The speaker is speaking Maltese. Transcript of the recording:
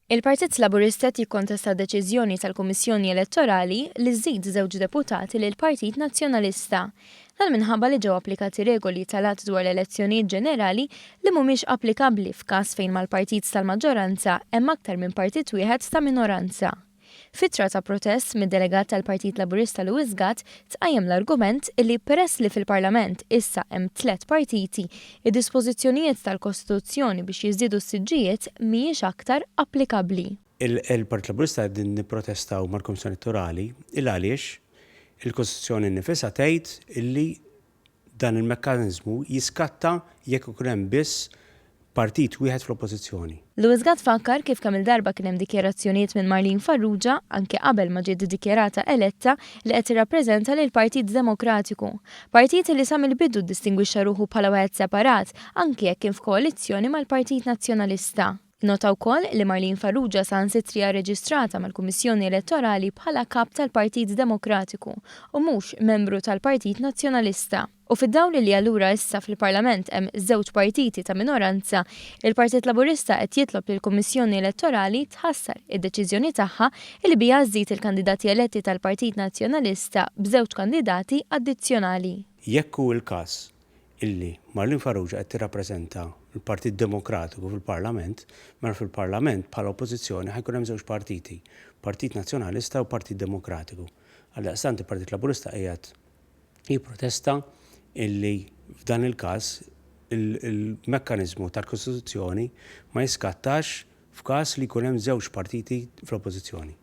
Il-Partit Laburista jikkontesta deċiżjoni tal-Kummissjoni Elettorali li żżid żewġ deputati lill-Partit Nazzjonalista. Dan minħabba li ġew applikati regoli tal-att dwar l-elezzjonijiet ġenerali li mhumiex applikabbli f'każ fejn mal-partit tal-maġġoranza hemm aktar minn partit wieħed ta' minoranza. F'ittra ta' protest mid-delegat tal-Partit Laburista Louis Gatt tqajjem l-argument li peress li fil-Parlament issa hemm 3 partiti, id-dispożizzjonijiet tal-Kostituzzjoni biex jiżdiedu s-siġġijiet mhijiex aktar applikabbli. Il-Partit Laburista qegħdin nipprotestaw mal-Kummissjoni Elettorali għaliex il-Kostituzzjoni nnifisha tgħid illi dan il-mekkaniżmu jiskatta jekk ikun hemm biss partit wieħed fl-oppożizzjoni. Louis Gatt fakkar kif kemm il-darba kien hemm dikjarazzjonijiet minn Marlene Farrugia anke qabel ma ġiet iddikjarata eletta li qed tirrappreżenta lill-Partit Demokratiku. Partit li sa mill-bidu ddistingwixxa ruħu bħala wieħed separat anke jekk kien f'koalizzjoni mal-Partit Nazzjonalista. Nota wkoll li Marlene Farrugia saħansitra reġistrata mal-Kummissjoni Elettorali bħala kap tal-Partit Demokratiku u mhux membru tal-Partit Nazzjonalista. U fid-dawl li allura issa fil-Parlament hemm żewġ partiti ta' minoranza, il-Partit Laburista qed jitlob lill-Kummissjoni Elettorali tħassar id-deċiżjoni tagħha li biha żżid il-kandidati eletti tal-Partit Nazzjonalista b'żewġ kandidati addizzjonali. Jekk hu l-każ illi Marlene Farrugia qed tirrappreżenta il-Partit Demokratiku fil-Parlament, mela fil-Parlament bħala oppożizzjoni ħajkun hemm żewġ partiti, Partit Nazzjonalista u Partit Demokratiku. Għaldaqstant il-Partit Laburista qiegħed jipprotesta illi f'dan il-każ il-mekkaniżmu tal-Kostituzzjoni ma jiskattax f'każ li jkun hemm żewġ partiti fl-oppożizzjoni.